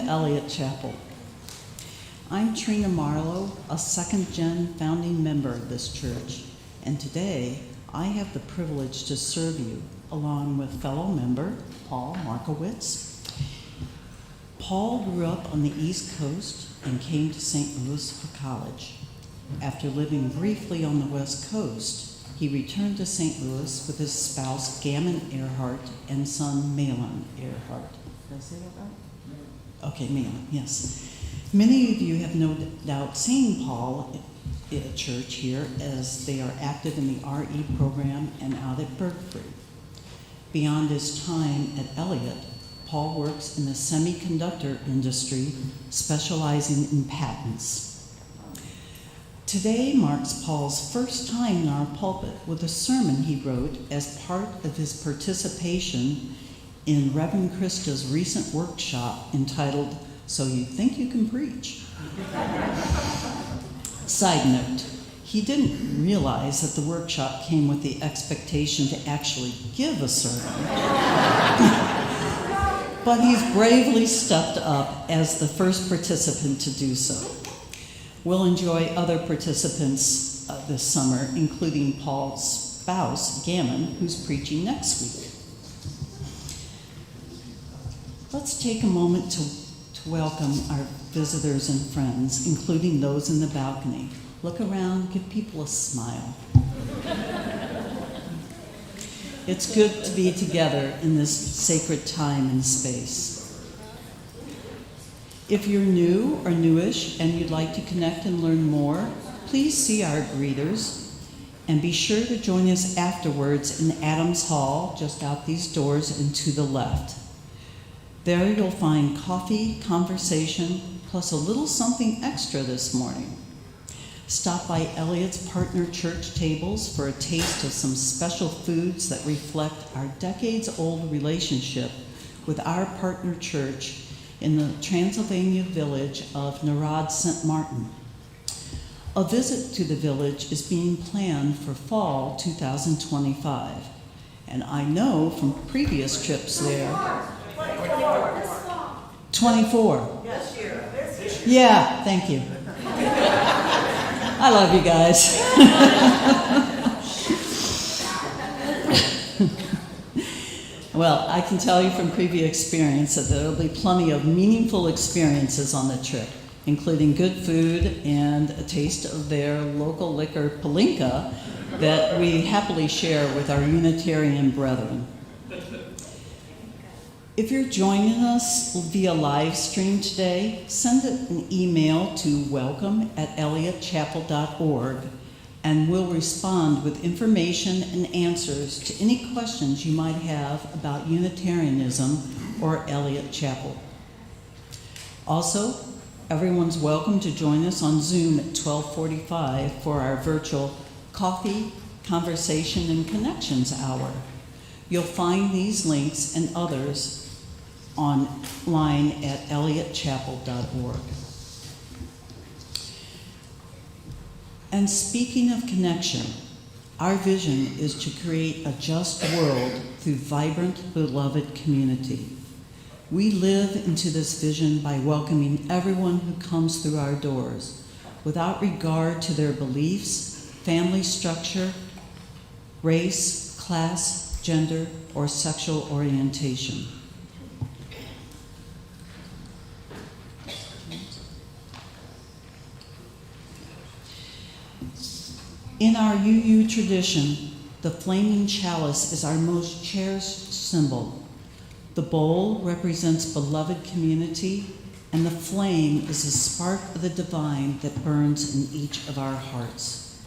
Eliot Chapel. I'm Trina Marlowe, a second-gen founding member of this church, and today I have the privilege to serve you along with fellow member Paul Markowitz. Paul grew up on the East Coast and came to St. Louis for college. After living briefly on the West Coast, he returned to St. Louis with his spouse Gammon Earhart and son Malin Earhart. Did I say that right? Okay, Malin, yes. Many of you have no doubt seen Paul at church here, as they are active in the RE program and out at Berkeley. Beyond his time at Eliot, Paul works in the semiconductor industry, specializing in patents. Today marks Paul's first time in our pulpit with a sermon he wrote as part of his participation in Reverend Krista's recent workshop entitled, "So You Think You Can Preach?" Side note, he didn't realize that the workshop came with the expectation to actually give a sermon. But he's bravely stepped up as the first participant to do so. We'll enjoy other participants this summer, including Paul's spouse, Gammon, who's preaching next week. Let's take a moment to welcome our visitors and friends, including those in the balcony. Look around, give people a smile. It's good to be together in this sacred time and space. If you're new or newish and you'd like to connect and learn more, please see our greeters and be sure to join us afterwards in Adams Hall, just out these doors and to the left. There you'll find coffee, conversation, plus a little something extra this morning. Stop by Eliot's partner church tables for a taste of some special foods that reflect our decades-old relationship with our partner church in the Transylvania village of Narod St. Martin. A visit to the village is being planned for fall 2025, and I know from previous trips there. 24. Yes, year. Yeah, thank you. I love you guys. Well, I can tell you from previous experience that there will be plenty of meaningful experiences on the trip, including good food and a taste of their local liquor, Palinka, that we happily share with our Unitarian brethren. If you're joining us via live stream today, send an email to welcome@eliotchapel.org, and we'll respond with information and answers to any questions you might have about Unitarianism or Eliot Chapel. Also, everyone's welcome to join us on Zoom at 12:45 for our virtual Coffee, Conversation, and Connections Hour. You'll find these links and others online at eliotchapel.org. And speaking of connection, our vision is to create a just world through vibrant, beloved community. We live into this vision by welcoming everyone who comes through our doors, without regard to their beliefs, family structure, race, class, gender, or sexual orientation. In our UU tradition, the flaming chalice is our most cherished symbol. The bowl represents beloved community, and the flame is the spark of the divine that burns in each of our hearts.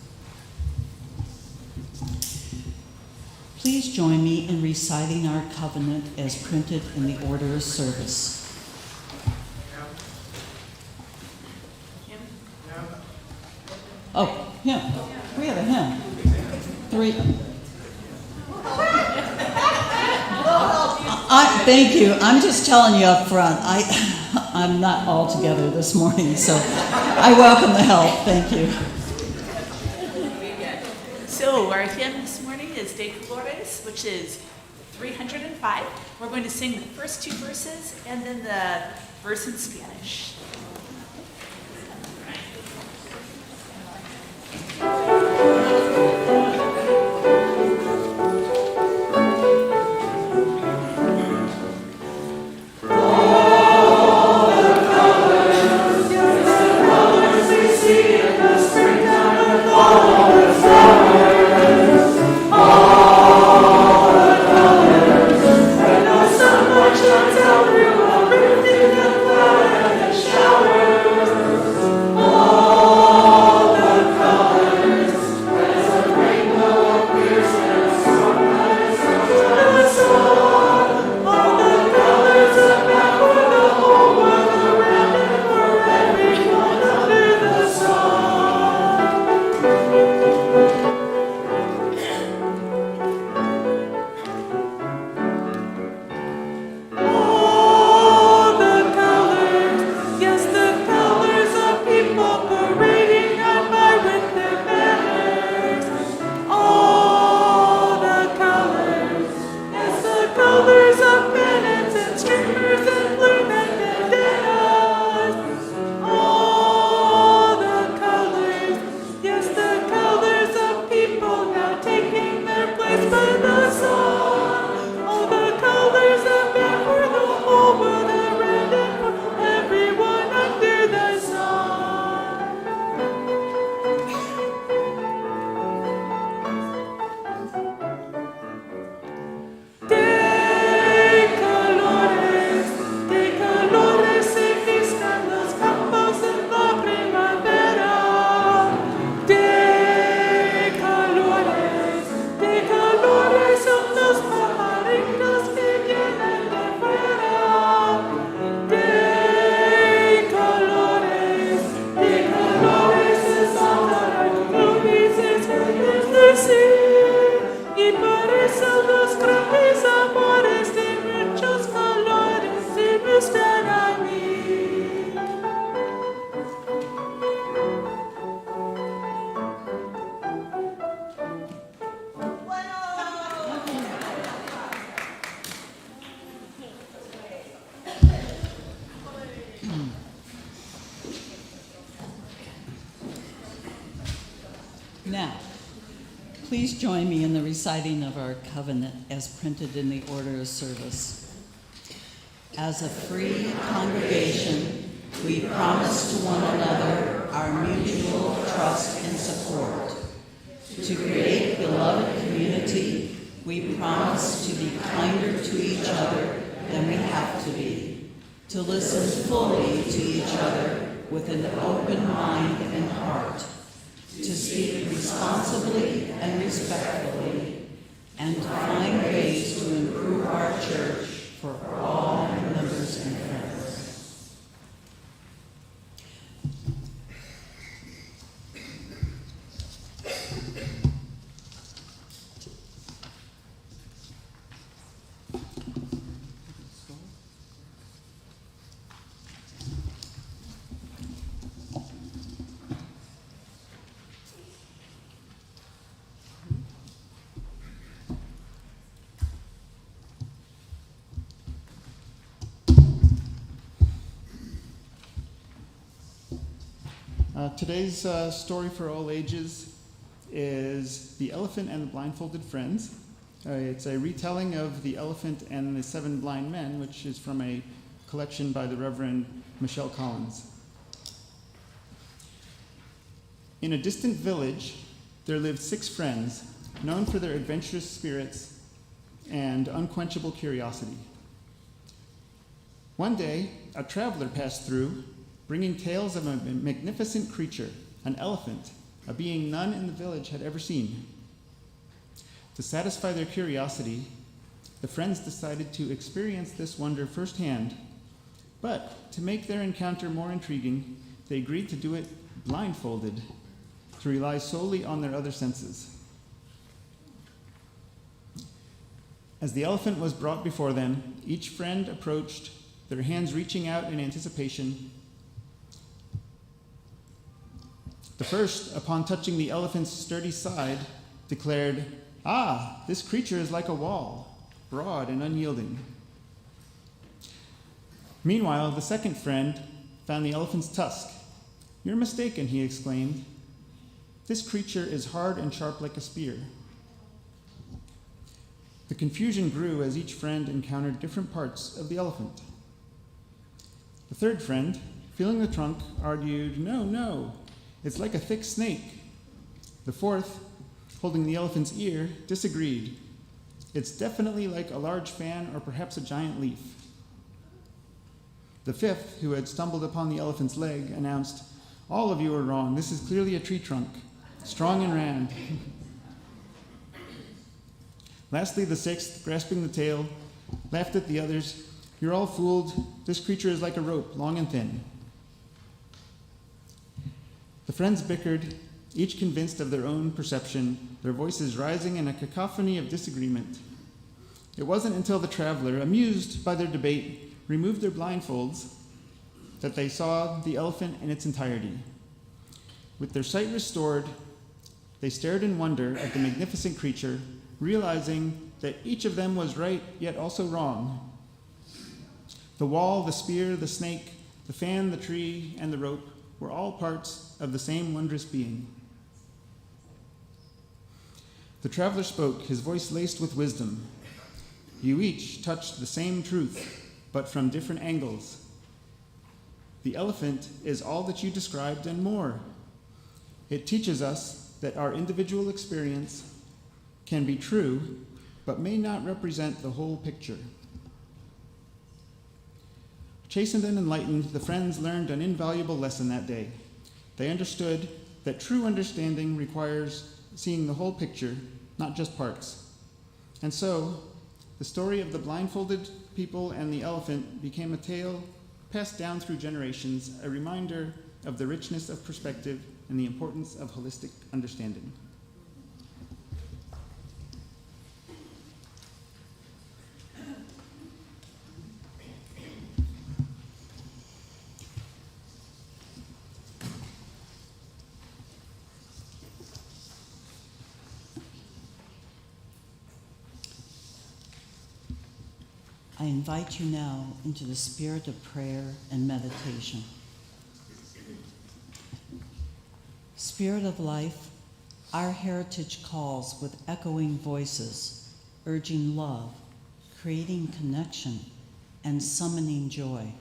Please join me in reciting our covenant as printed in the order of service. Oh, hymn. We have a hymn. 3. Thank you. I'm just telling you up front. I'm not all together this morning, so I welcome the help. Thank you. So our hymn this morning is De Colores, which is 305. We're going to sing the first 2 verses and then the verse in Spanish. Now, please join me in the reciting of our covenant as printed in the order of service. As a free congregation, we promise to one another our mutual trust and support. To create beloved community, we promise to be kinder to each other than we have to be. To listen fully to each other with an open mind and heart. To speak responsibly and respectfully, and to find ways to improve our church for all members and friends. Today's story for all ages is The Elephant and the Blindfolded Friends. It's a retelling of The Elephant and the Seven Blind Men, which is from a collection by the Reverend Michelle Collins. In a distant village, there lived 6 friends, known for their adventurous spirits and unquenchable curiosity. One day, a traveler passed through, bringing tales of a magnificent creature, an elephant, a being none in the village had ever seen. To satisfy their curiosity, the friends decided to experience this wonder firsthand, but to make their encounter more intriguing, they agreed to do it blindfolded, to rely solely on their other senses. As the elephant was brought before them, each friend approached, their hands reaching out in anticipation. The first, upon touching the elephant's sturdy side, declared, "Ah, this creature is like a wall, broad and unyielding." Meanwhile, the second friend found the elephant's tusk. "You're mistaken," he exclaimed. "This creature is hard and sharp like a spear." The confusion grew as each friend encountered different parts of the elephant. The third friend, feeling the trunk, argued, "No, no, it's like a thick snake." The fourth, holding the elephant's ear, disagreed. "It's definitely like a large fan or perhaps a giant leaf." The fifth, who had stumbled upon the elephant's leg, announced, "All of you are wrong. This is clearly a tree trunk, strong and round." Lastly, the sixth, grasping the tail, laughed at the others. "You're all fooled. This creature is like a rope, long and thin." The friends bickered, each convinced of their own perception, their voices rising in a cacophony of disagreement. It wasn't until the traveler, amused by their debate, removed their blindfolds that they saw the elephant in its entirety. With their sight restored, they stared in wonder at the magnificent creature, realizing that each of them was right, yet also wrong. The wall, the spear, the snake, the fan, the tree, and the rope were all parts of the same wondrous being. The traveler spoke, his voice laced with wisdom. "You each touched the same truth, but from different angles. The elephant is all that you described and more. It teaches us that our individual experience can be true, but may not represent the whole picture." Chastened and enlightened, the friends learned an invaluable lesson that day. They understood that true understanding requires seeing the whole picture, not just parts. And so, the story of the blindfolded people and the elephant became a tale passed down through generations, a reminder of the richness of perspective and the importance of holistic understanding. I invite you now into the spirit of prayer and meditation. Spirit of life, our heritage calls with echoing voices, urging love, creating connection, and summoning joy.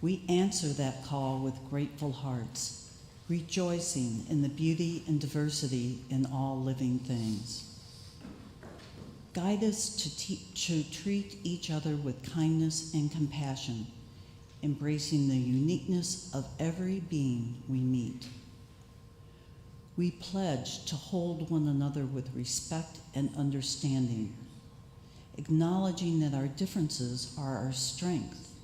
We answer that call with grateful hearts, rejoicing in the beauty and diversity in all living things. Guide us to treat each other with kindness and compassion, embracing the uniqueness of every being we meet. We pledge to hold one another with respect and understanding, acknowledging that our differences are our strength.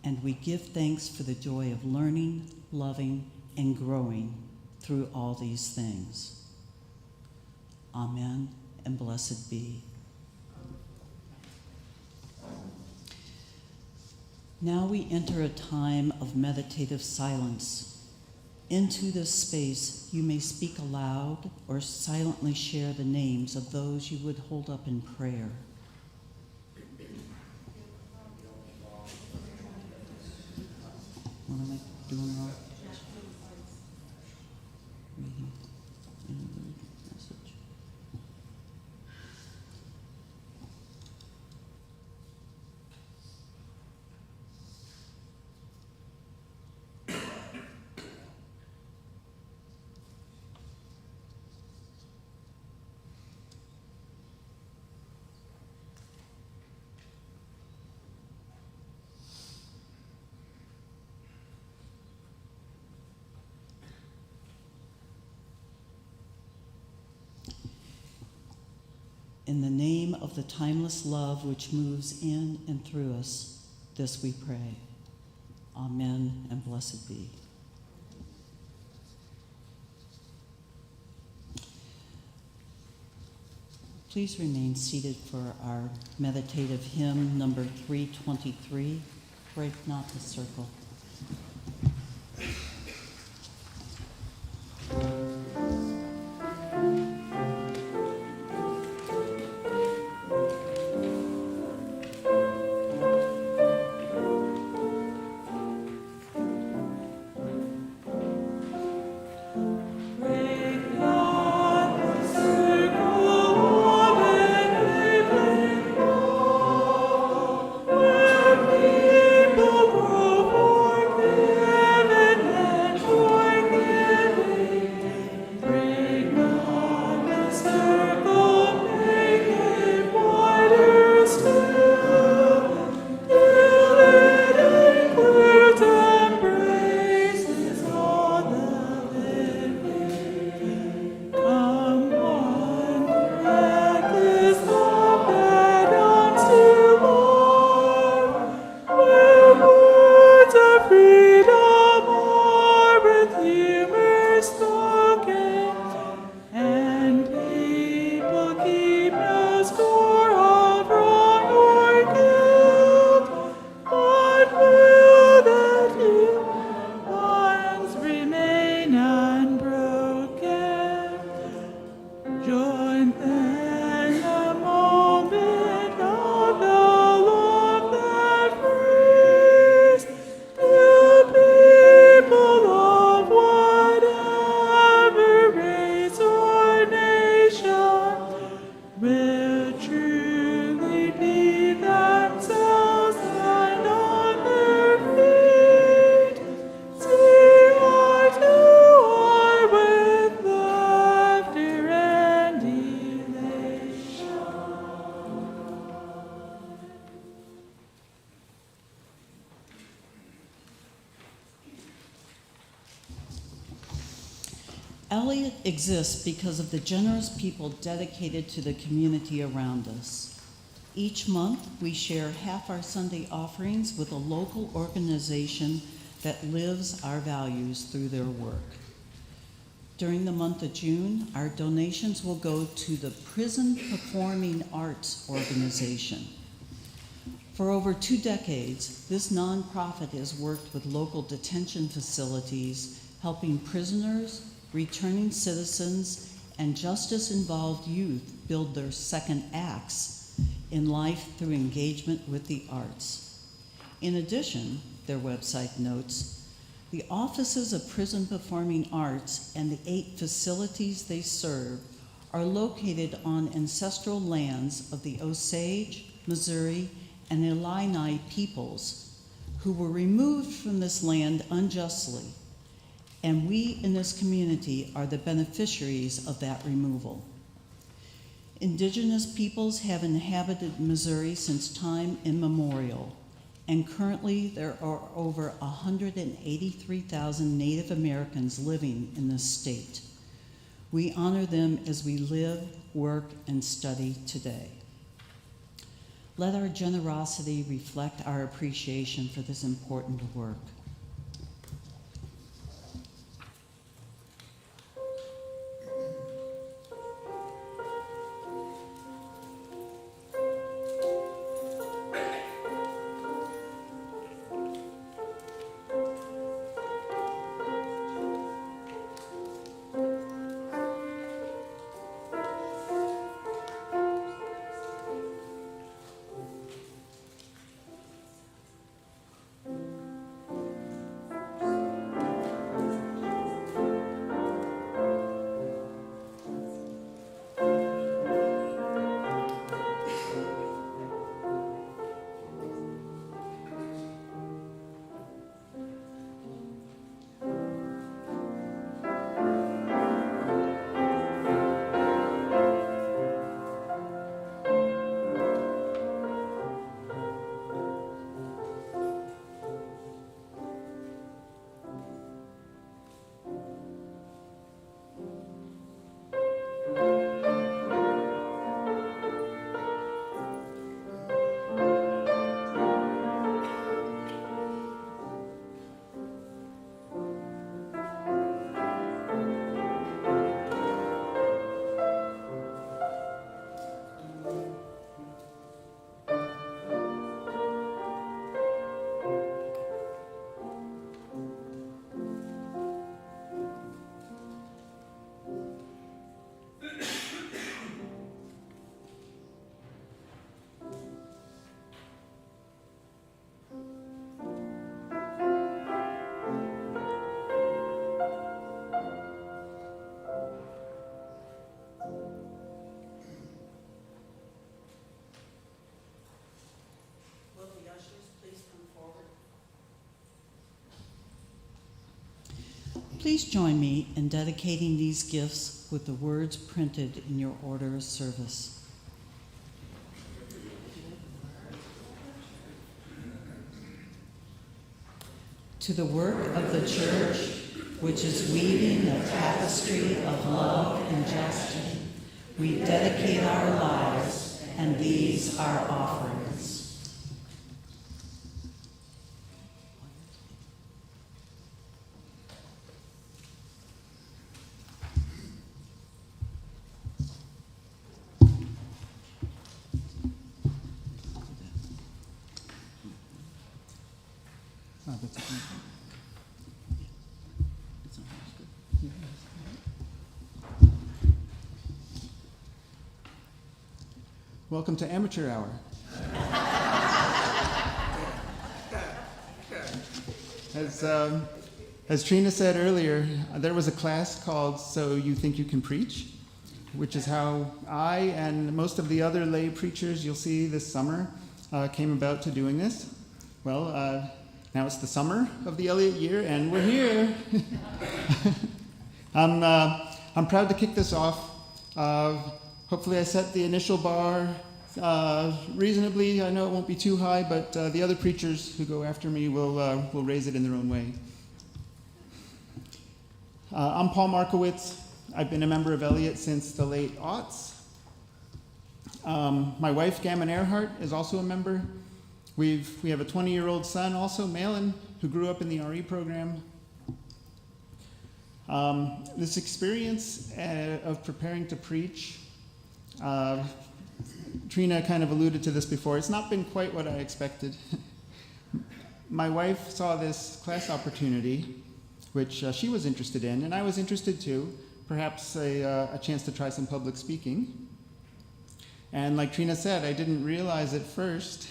And we give thanks for the joy of learning, loving, and growing through all these things. Amen. And blessed be. Now we enter a time of meditative silence. Into this space, you may speak aloud or silently share the names of those you would hold up in prayer. What am I doing wrong? Reading. Message. In the name of the timeless love which moves in and through us, this we pray. Amen and blessed be. Please remain seated for our meditative hymn number 323, Break Not the Circle. Eliot exists because of the generous people dedicated to the community around us. Each month, we share half our Sunday offerings with a local organization that lives our values through their work. During the month of June, our donations will go to the Prison Performing Arts Organization. For over 2 decades, this nonprofit has worked with local detention facilities, helping prisoners, returning citizens, and justice-involved youth build their second acts in life through engagement with the arts. In addition, their website notes, the offices of Prison Performing Arts and the 8 facilities they serve are located on ancestral lands of the Osage, Missouri, and Illini peoples who were removed from this land unjustly, and we in this community are the beneficiaries of that removal. Indigenous peoples have inhabited Missouri since time immemorial, and currently there are over 183,000 Native Americans living in this state. We honor them as we live, work, and study today. Let our generosity reflect our appreciation for this important work. Please join me in dedicating these gifts with the words printed in your order of service. To the work of the church, which is weaving a tapestry of love and justice, we dedicate our lives, and these our offerings. Welcome to Amateur Hour. As Trina said earlier, there was a class called So You Think You Can Preach, which is how I and most of the other lay preachers you'll see this summer came about to doing this. Well, now it's the summer of the Eliot year, and we're here. I'm proud to kick this off. Hopefully I set the initial bar reasonably. I know it won't be too high, but the other preachers who go after me will raise it in their own way. I'm Paul Markowitz. I've been a member of Eliot since the late aughts. My wife, Gammon Earhart, is also a member. We have a 20-year-old son, also Malin, who grew up in the RE program. This experience of preparing to preach, Trina kind of alluded to this before. It's not been quite what I expected. My wife saw this class opportunity, which she was interested in, and I was interested too, perhaps a chance to try some public speaking. And like Trina said, I didn't realize at first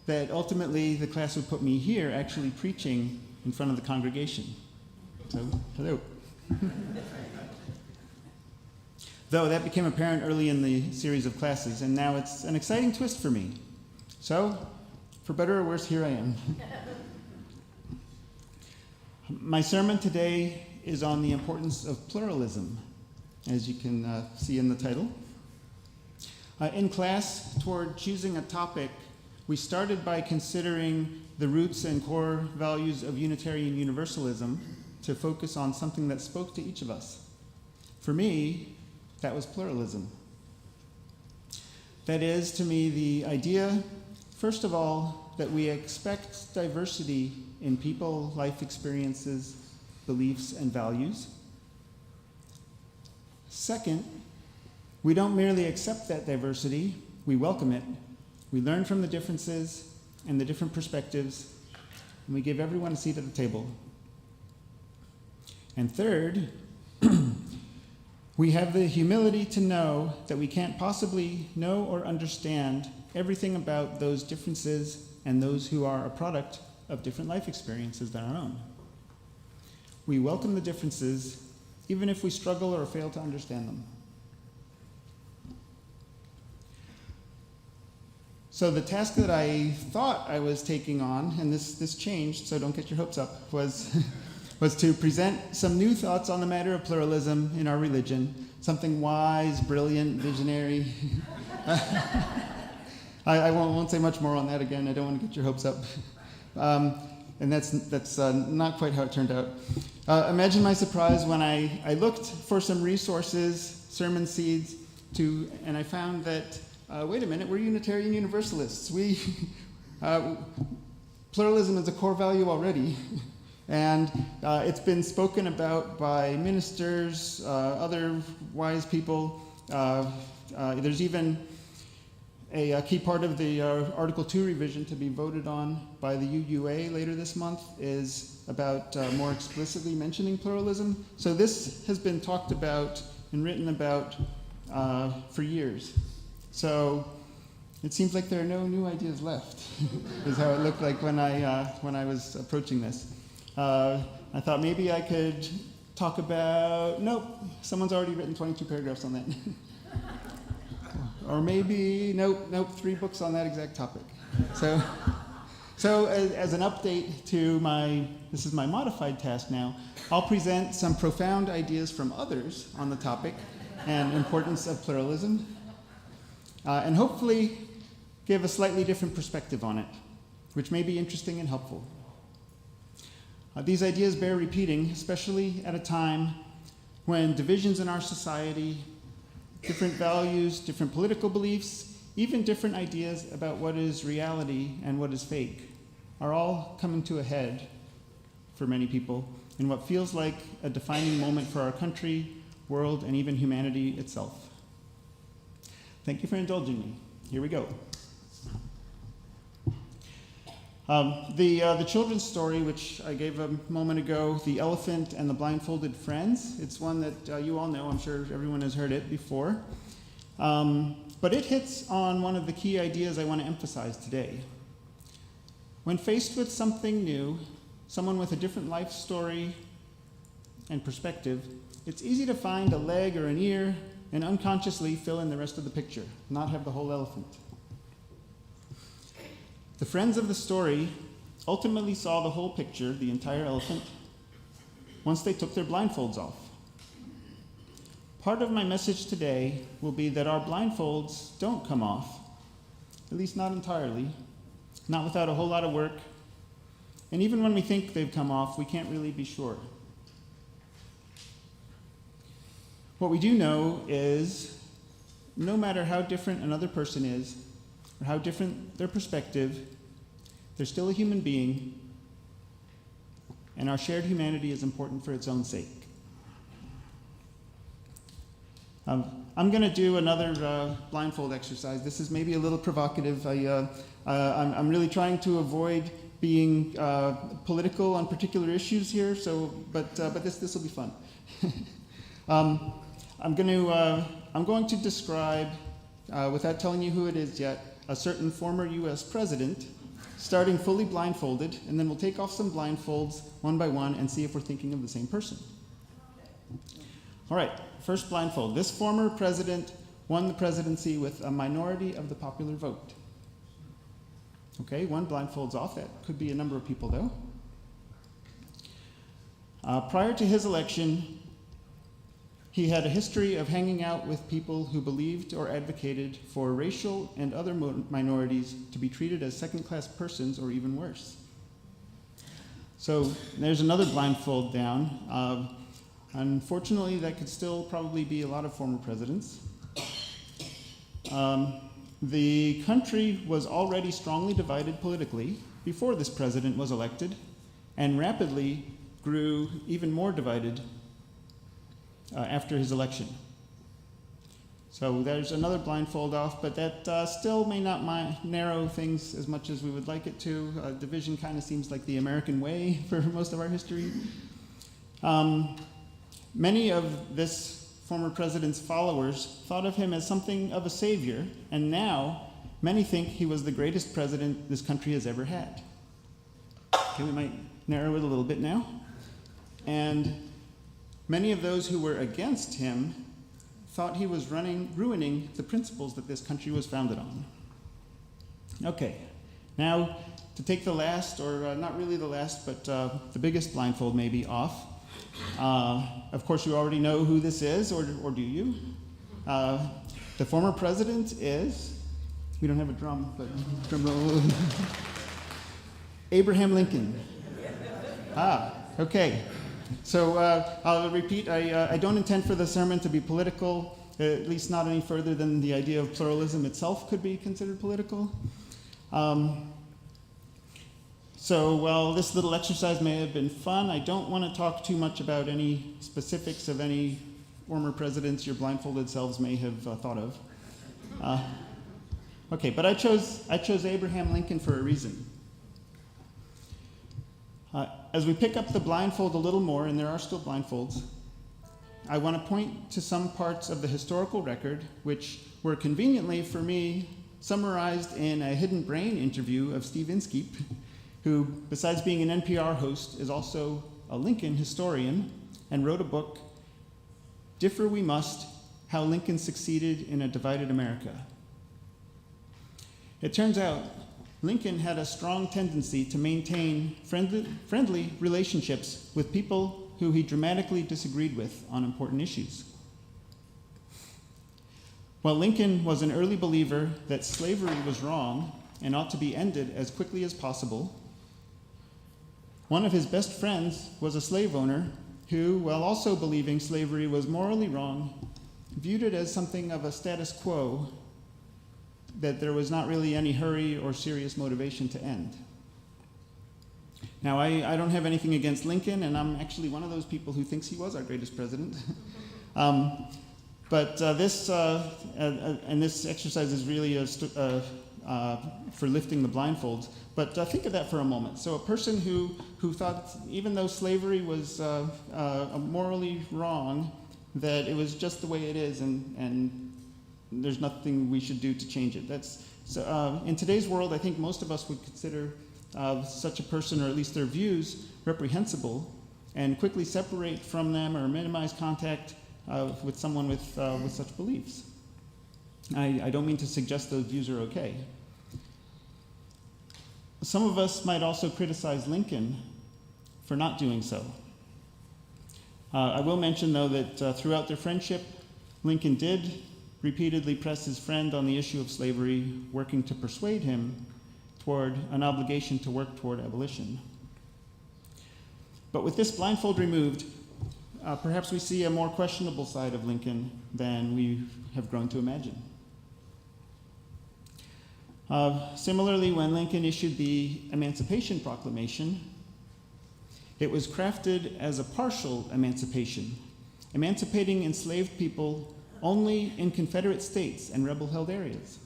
that ultimately the class would put me here actually preaching in front of the congregation. So, hello. Though that became apparent early in the series of classes, and now it's an exciting twist for me. So, for better or worse, here I am. My sermon today is on the importance of pluralism, as you can see in the title. In class, toward choosing a topic, we started by considering the roots and core values of Unitarian Universalism to focus on something that spoke to each of us. For me, that was pluralism. That is, to me, the idea, first of all, that we expect diversity in people, life experiences, beliefs, and values. Second, we don't merely accept that diversity, we welcome it. We learn from the differences and the different perspectives, and we give everyone a seat at the table. And third, we have the humility to know that we can't possibly know or understand everything about those differences and those who are a product of different life experiences than our own. We welcome the differences, even if we struggle or fail to understand them. So the task that I thought I was taking on, and this changed, so don't get your hopes up, was to present some new thoughts on the matter of pluralism in our religion, something wise, brilliant, visionary. I won't say much more on that again. I don't want to get your hopes up. And that's not quite how it turned out. Imagine my surprise when I looked for some resources, sermon seeds, and I found that wait a minute, we're Unitarian Universalists. Pluralism is a core value already, and it's been spoken about by ministers, other wise people. There's even a key part of the Article 2 revision to be voted on by the UUA later this month is about more explicitly mentioning pluralism. So this has been talked about and written about for years. So it seems like there are no new ideas left, is how it looked like when I was approaching this. I thought maybe I could talk about, nope, someone's already written 22 paragraphs on that. Or maybe, nope, 3 books on that exact topic. So as an update to this is my modified task now, I'll present some profound ideas from others on the topic and importance of pluralism. And hopefully give a slightly different perspective on it, which may be interesting and helpful. These ideas bear repeating, especially at a time when divisions in our society, different values, different political beliefs, even different ideas about what is reality and what is fake, are all coming to a head for many people in what feels like a defining moment for our country, world, and even humanity itself. Thank you for indulging me. Here we go. The children's story, which I gave a moment ago, The Elephant and the Blindfolded Friends, it's one that you all know. I'm sure everyone has heard it before. But it hits on one of the key ideas I want to emphasize today. When faced with something new, someone with a different life story and perspective, it's easy to find a leg or an ear and unconsciously fill in the rest of the picture, not have the whole elephant. The friends of the story ultimately saw the whole picture, the entire elephant, once they took their blindfolds off. Part of my message today will be that our blindfolds don't come off, at least not entirely, not without a whole lot of work, and even when we think they've come off, we can't really be sure. What we do know is no matter how different another person is, or how different their perspective, they're still a human being, and our shared humanity is important for its own sake. I'm going to do another blindfold exercise. This is maybe a little provocative. I'm really trying to avoid being political on particular issues here, but this will be fun. I'm going to describe, without telling you who it is yet, a certain former U.S. president, starting fully blindfolded, and then we'll take off some blindfolds one by one and see if we're thinking of the same person. All right, first blindfold. This former president won the presidency with a minority of the popular vote. Okay, one blindfold's off. That could be a number of people, though. Prior to his election, he had a history of hanging out with people who believed or advocated for racial and other minorities to be treated as second-class persons or even worse. So there's another blindfold down. Unfortunately, that could still probably be a lot of former presidents. The country was already strongly divided politically before this president was elected, and rapidly grew even more divided after his election. So there's another blindfold off, but that still may not narrow things as much as we would like it to. Division kind of seems like the American way for most of our history. Many of this former president's followers thought of him as something of a savior, and now many think he was the greatest president this country has ever had. Okay, we might narrow it a little bit now. And many of those who were against him thought he was ruining the principles that this country was founded on. Okay, now to take the last, or not really the last, but the biggest blindfold maybe off. Of course, you already know who this is, or do you? The former president is, we don't have a drum, but drum roll. Abraham Lincoln. Okay. So I'll repeat, I don't intend for the sermon to be political, at least not any further than the idea of pluralism itself could be considered political. So while this little exercise may have been fun, I don't want to talk too much about any specifics of any former presidents your blindfolded selves may have thought of. Okay, but I chose Abraham Lincoln for a reason. As we pick up the blindfold a little more, and there are still blindfolds, I want to point to some parts of the historical record which were conveniently, for me, summarized in a Hidden Brain interview of Steve Inskeep, who, besides being an NPR host, is also a Lincoln historian and wrote a book, Differ We Must, How Lincoln Succeeded in a Divided America. It turns out Lincoln had a strong tendency to maintain friendly relationships with people who he dramatically disagreed with on important issues. While Lincoln was an early believer that slavery was wrong and ought to be ended as quickly as possible, one of his best friends was a slave owner who, while also believing slavery was morally wrong, viewed it as something of a status quo that there was not really any hurry or serious motivation to end. Now, I don't have anything against Lincoln, and I'm actually one of those people who thinks he was our greatest president. But this exercise is really for lifting the blindfolds. But think of that for a moment. So a person who thought, even though slavery was morally wrong, that it was just the way it is, and there's nothing we should do to change it. In today's world, I think most of us would consider such a person, or at least their views, reprehensible, and quickly separate from them or minimize contact with someone with such beliefs. I don't mean to suggest those views are okay. Some of us might also criticize Lincoln for not doing so. I will mention, though, that throughout their friendship, Lincoln did repeatedly press his friend on the issue of slavery, working to persuade him toward an obligation to work toward abolition. But with this blindfold removed, perhaps we see a more questionable side of Lincoln than we have grown to imagine. Similarly, when Lincoln issued the Emancipation Proclamation, it was crafted as a partial emancipation, emancipating enslaved people only in Confederate states and rebel-held areas.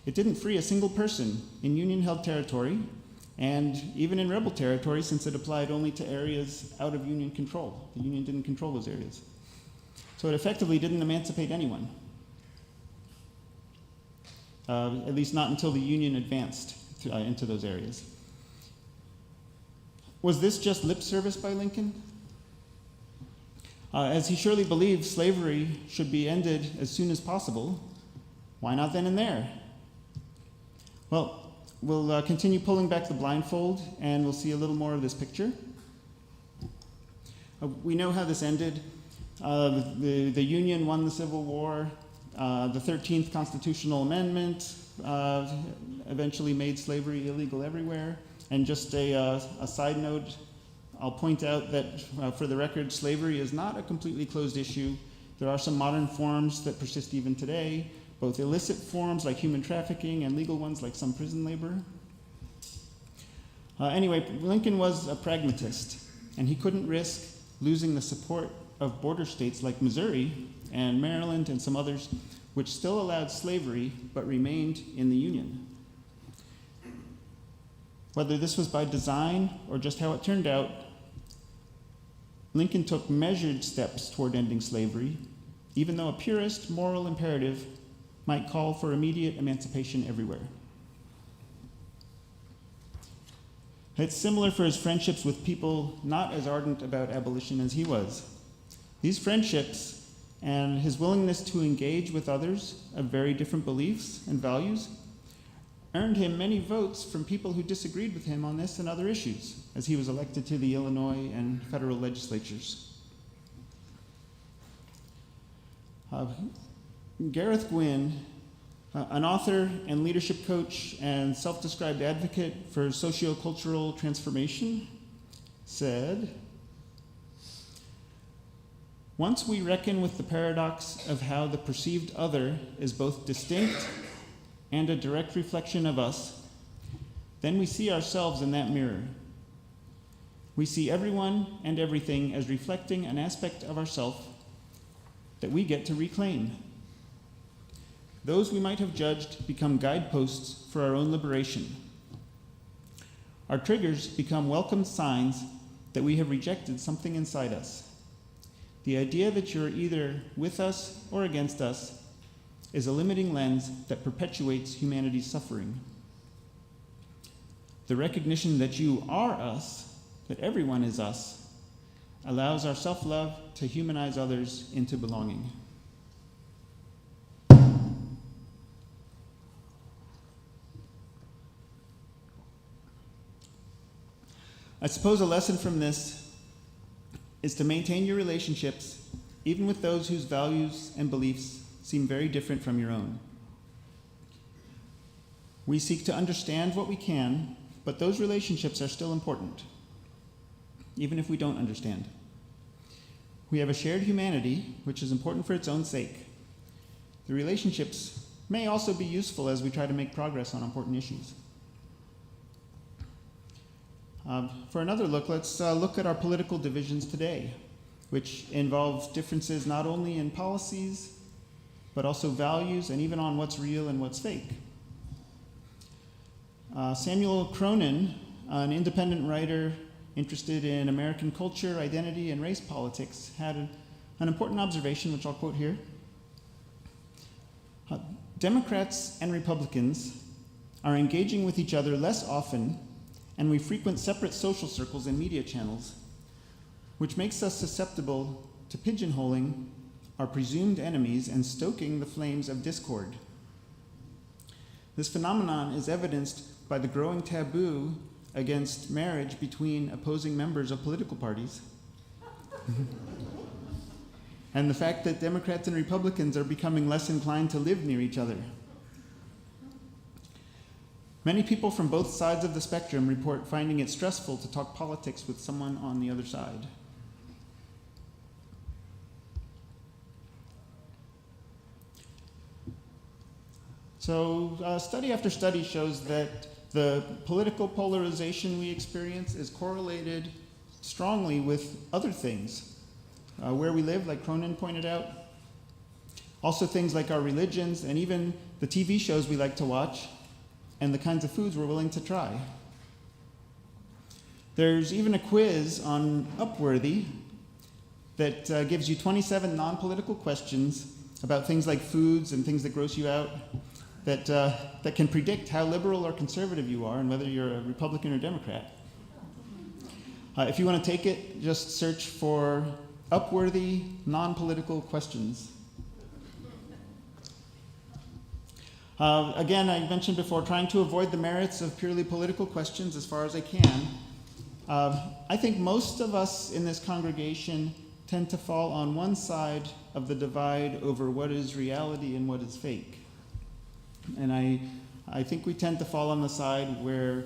It didn't free a single person in Union-held territory, and even in rebel territory, since it applied only to areas out of Union control. The Union didn't control those areas. So it effectively didn't emancipate anyone, at least not until the Union advanced into those areas. Was this just lip service by Lincoln? As he surely believed slavery should be ended as soon as possible, why not then and there? Well, we'll continue pulling back the blindfold, and we'll see a little more of this picture. We know how this ended. The Union won the Civil War. The 13th Constitutional Amendment eventually made slavery illegal everywhere. And just a side note, I'll point out that, for the record, slavery is not a completely closed issue. There are some modern forms that persist even today, both illicit forms like human trafficking and legal ones like some prison labor. Anyway, Lincoln was a pragmatist, and he couldn't risk losing the support of border states like Missouri and Maryland and some others, which still allowed slavery but remained in the Union. Whether this was by design or just how it turned out, Lincoln took measured steps toward ending slavery, even though a purist moral imperative might call for immediate emancipation everywhere. It's similar for his friendships with people not as ardent about abolition as he was. These friendships and his willingness to engage with others of very different beliefs and values earned him many votes from people who disagreed with him on this and other issues, as he was elected to the Illinois and federal legislatures. Gareth Gwynn, an author and leadership coach and self-described advocate for sociocultural transformation, said, "Once we reckon with the paradox of how the perceived other is both distinct and a direct reflection of us, then we see ourselves in that mirror. We see everyone and everything as reflecting an aspect of ourself that we get to reclaim. Those we might have judged become guideposts for our own liberation. Our triggers become welcome signs that we have rejected something inside us. The idea that you're either with us or against us is a limiting lens that perpetuates humanity's suffering. The recognition that you are us, that everyone is us, allows our self-love to humanize others into belonging." I suppose a lesson from this is to maintain your relationships, even with those whose values and beliefs seem very different from your own. We seek to understand what we can, but those relationships are still important, even if we don't understand. We have a shared humanity, which is important for its own sake. The relationships may also be useful as we try to make progress on important issues. For another look, let's look at our political divisions today, which involve differences not only in policies, but also values and even on what's real and what's fake. Samuel Cronin, an independent writer interested in American culture, identity, and race politics, had an important observation, which I'll quote here. Democrats and Republicans are engaging with each other less often, and we frequent separate social circles and media channels, which makes us susceptible to pigeonholing our presumed enemies and stoking the flames of discord. This phenomenon is evidenced by the growing taboo against marriage between opposing members of political parties, and the fact that Democrats and Republicans are becoming less inclined to live near each other. Many people from both sides of the spectrum report finding it stressful to talk politics with someone on the other side. So study after study shows that the political polarization we experience is correlated strongly with other things. Where we live, like Cronin pointed out. Also things like our religions and even the TV shows we like to watch and the kinds of foods we're willing to try. There's even a quiz on Upworthy that gives you 27 non-political questions about things like foods and things that gross you out that can predict how liberal or conservative you are and whether you're a Republican or Democrat. If you want to take it, just search for Upworthy non-political questions. Again, I mentioned before, trying to avoid the merits of purely political questions as far as I can. I think most of us in this congregation tend to fall on one side of the divide over what is reality and what is fake. And I think we tend to fall on the side where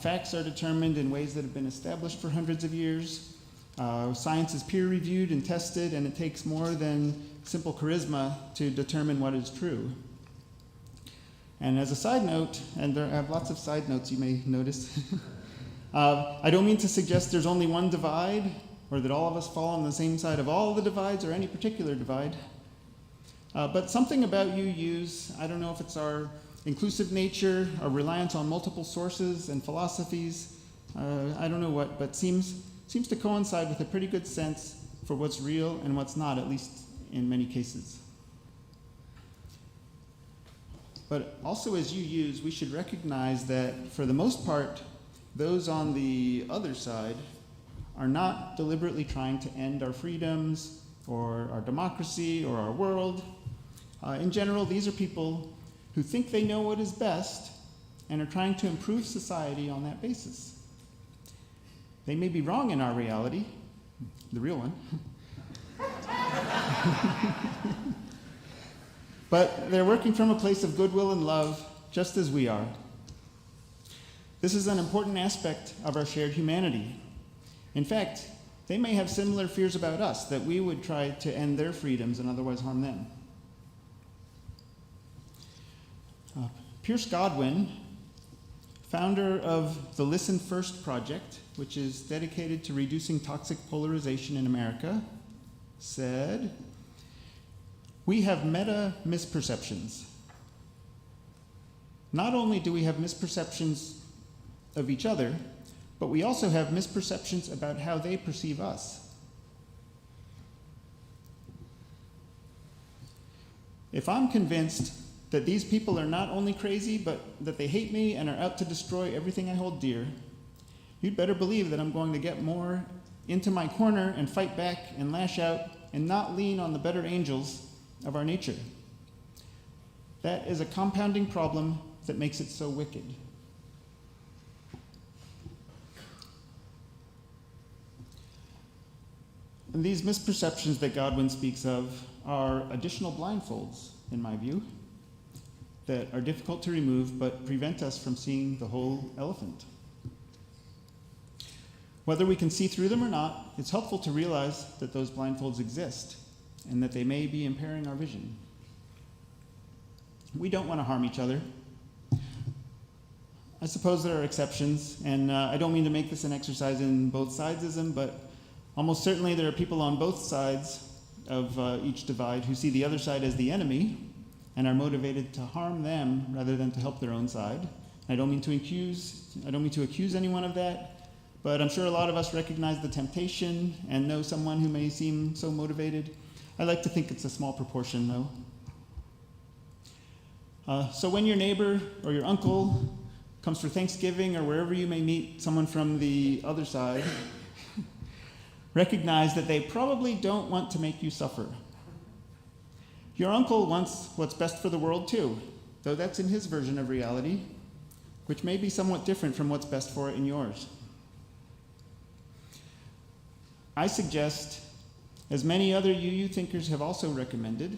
facts are determined in ways that have been established for hundreds of years. Science is peer-reviewed and tested, and it takes more than simple charisma to determine what is true. And as a side note, and I have lots of side notes you may notice, I don't mean to suggest there's only one divide, or that all of us fall on the same side of all the divides or any particular divide. But something about UUs, I don't know if it's our inclusive nature, our reliance on multiple sources and philosophies, I don't know what, but seems to coincide with a pretty good sense for what's real and what's not, at least in many cases. But also as UUs, we should recognize that for the most part, those on the other side are not deliberately trying to end our freedoms or our democracy or our world. In general, these are people who think they know what is best and are trying to improve society on that basis. They may be wrong in our reality, the real one, but they're working from a place of goodwill and love, just as we are. This is an important aspect of our shared humanity. In fact, they may have similar fears about us, that we would try to end their freedoms and otherwise harm them. Pierce Godwin, founder of the Listen First Project, which is dedicated to reducing toxic polarization in America, said, "We have meta misperceptions. Not only do we have misperceptions of each other, but we also have misperceptions about how they perceive us. If I'm convinced that these people are not only crazy, but that they hate me and are out to destroy everything I hold dear, you'd better believe that I'm going to get more into my corner and fight back and lash out and not lean on the better angels of our nature. That is a compounding problem that makes it so wicked." And these misperceptions that Godwin speaks of are additional blindfolds, in my view, that are difficult to remove but prevent us from seeing the whole elephant. Whether we can see through them or not, it's helpful to realize that those blindfolds exist and that they may be impairing our vision. We don't want to harm each other. I suppose there are exceptions, and I don't mean to make this an exercise in both sidesism, but almost certainly there are people on both sides of each divide who see the other side as the enemy and are motivated to harm them rather than to help their own side. I don't mean to accuse anyone of that, but I'm sure a lot of us recognize the temptation and know someone who may seem so motivated. I like to think it's a small proportion, though. So when your neighbor or your uncle comes for Thanksgiving or wherever you may meet someone from the other side, recognize that they probably don't want to make you suffer. Your uncle wants what's best for the world too, though that's in his version of reality, which may be somewhat different from what's best for it in yours. I suggest, as many other UU thinkers have also recommended,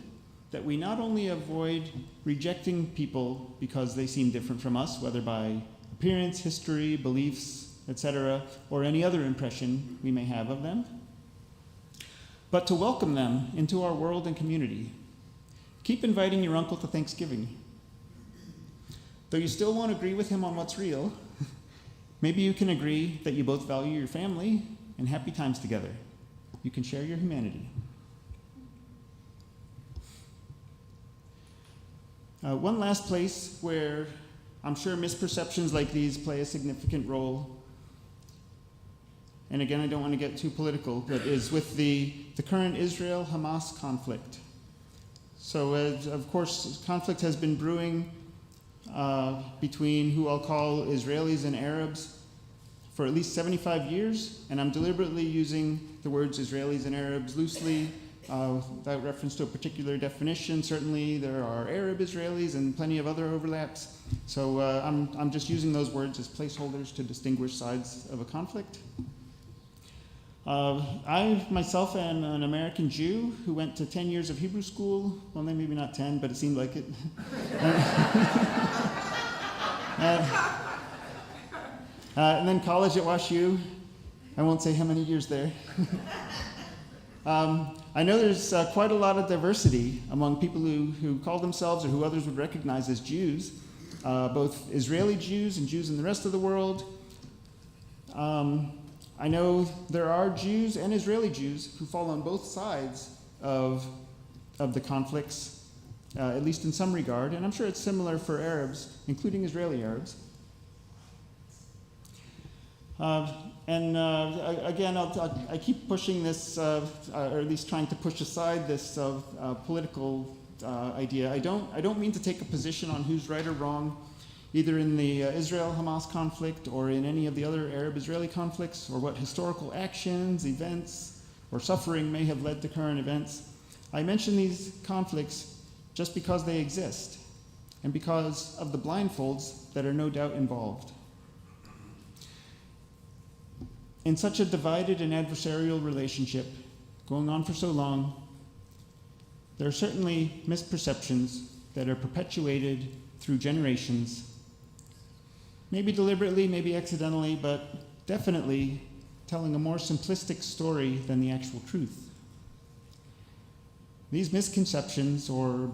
that we not only avoid rejecting people because they seem different from us, whether by appearance, history, beliefs, etc., or any other impression we may have of them, but to welcome them into our world and community. Keep inviting your uncle to Thanksgiving. Though you still won't agree with him on what's real, maybe you can agree that you both value your family and happy times together. You can share your humanity. One last place where I'm sure misperceptions like these play a significant role, and again, I don't want to get too political, but is with the current Israel-Hamas conflict. So, of course, conflict has been brewing between who I'll call Israelis and Arabs for at least 75 years, and I'm deliberately using the words Israelis and Arabs loosely without reference to a particular definition. Certainly there are Arab Israelis and plenty of other overlaps, so I'm just using those words as placeholders to distinguish sides of a conflict. I myself am an American Jew who went to 10 years of Hebrew school. Well, maybe not 10, but it seemed like it. And then college at WashU. I won't say how many years there. I know there's quite a lot of diversity among people who call themselves or who others would recognize as Jews, both Israeli Jews and Jews in the rest of the world. I know there are Jews and Israeli Jews who fall on both sides of the conflicts, at least in some regard, and I'm sure it's similar for Arabs, including Israeli Arabs. Again, I keep pushing this, or at least trying to push aside this political idea. I don't mean to take a position on who's right or wrong, either in the Israel-Hamas conflict or in any of the other Arab-Israeli conflicts, or what historical actions, events, or suffering may have led to current events. I mention these conflicts just because they exist, and because of the blindfolds that are no doubt involved. In such a divided and adversarial relationship, going on for so long, there are certainly misperceptions that are perpetuated through generations, maybe deliberately, maybe accidentally, but definitely telling a more simplistic story than the actual truth. These misconceptions or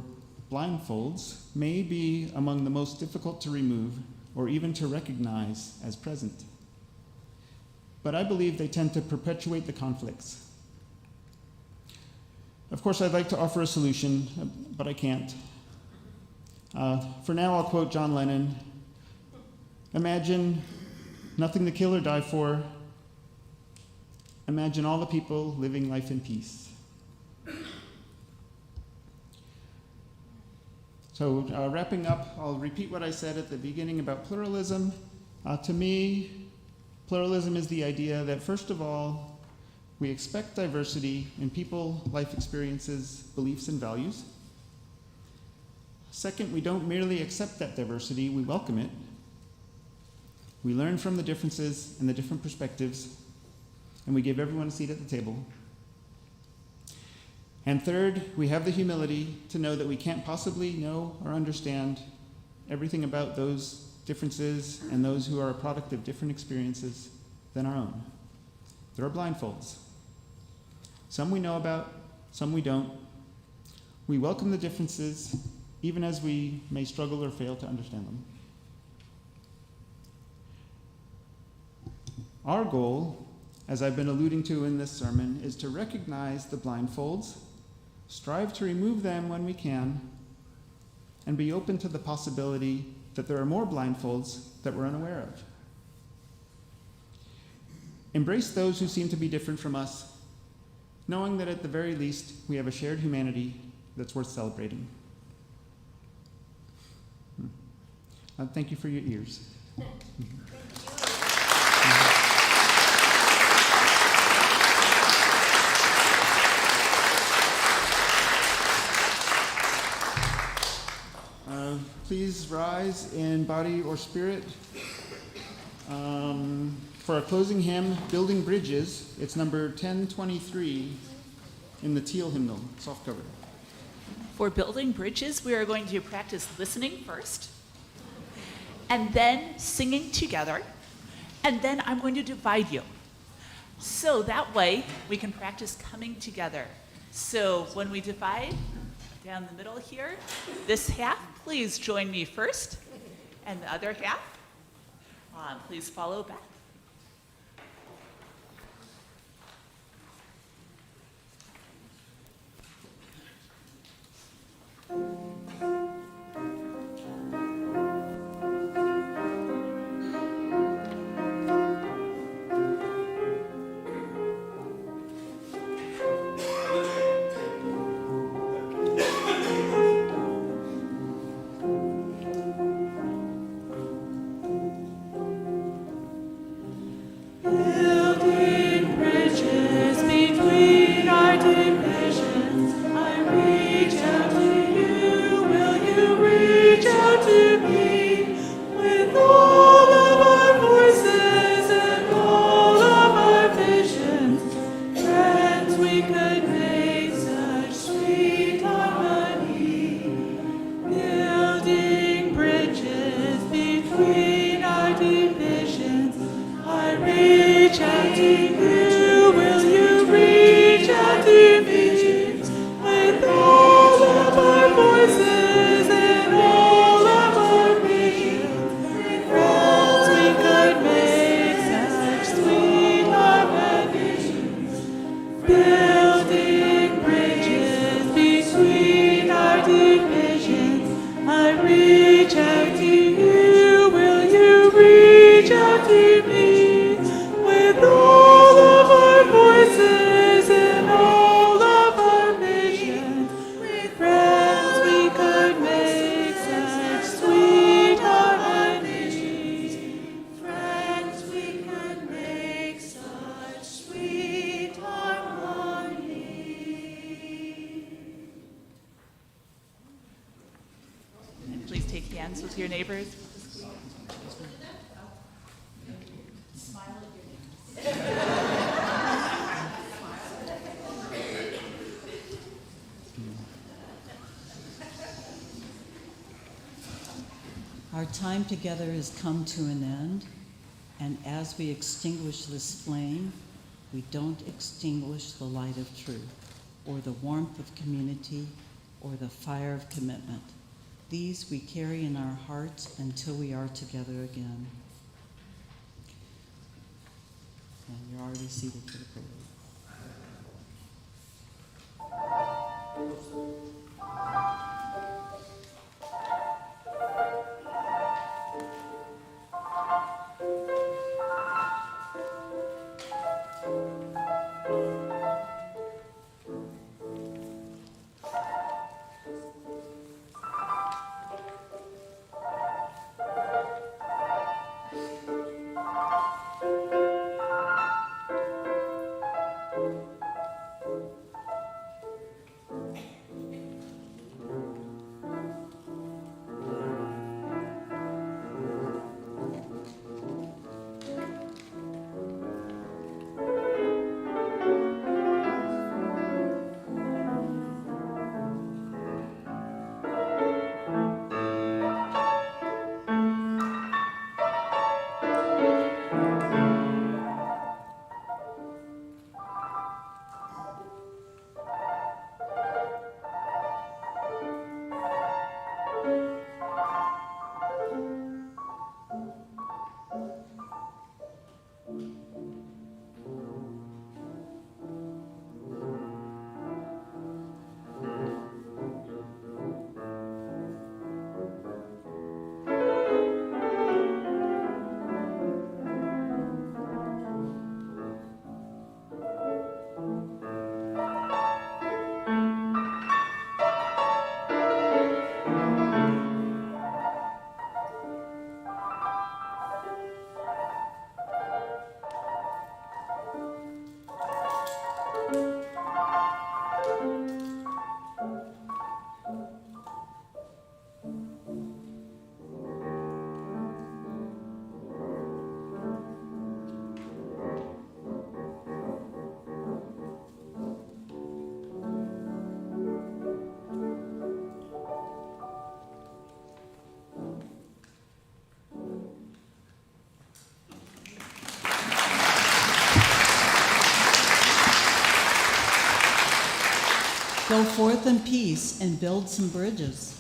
blindfolds may be among the most difficult to remove or even to recognize as present. But I believe they tend to perpetuate the conflicts. Of course, I'd like to offer a solution, but I can't. For now, I'll quote John Lennon. Imagine nothing to kill or die for. Imagine all the people living life in peace. So wrapping up, I'll repeat what I said at the beginning about pluralism. To me, pluralism is the idea that, first of all, we expect diversity in people, life experiences, beliefs, and values. Second, we don't merely accept that diversity, we welcome it. We learn from the differences and the different perspectives, and we give everyone a seat at the table. And third, we have the humility to know that we can't possibly know or understand everything about those differences and those who are a product of different experiences than our own. There are blindfolds. Some we know about, some we don't. We welcome the differences, even as we may struggle or fail to understand them. Our goal, as I've been alluding to in this sermon, is to recognize the blindfolds, strive to remove them when we can, and be open to the possibility that there are more blindfolds that we're unaware of. Embrace those who seem to be different from us, knowing that at the very least we have a shared humanity that's worth celebrating. Thank you for your ears. Please rise in body or spirit. For our closing hymn, Building Bridges, it's number 1023 in the teal hymnal, soft cover. For building bridges, we are going to practice listening first, and then singing together, and then I'm going to divide you. So that way, we can practice coming together. So when we divide, down the middle here, this half, please join me first And the other half, please follow Beth. Please take hands with your neighbors. Smile at your neighbors. Our time together has come to an end, and as we extinguish this flame, we don't extinguish the light of truth, or the warmth of community, or the fire of commitment. These we carry in our hearts until we are together again. And you're already seated for the prayer. Go forth in peace and build some bridges.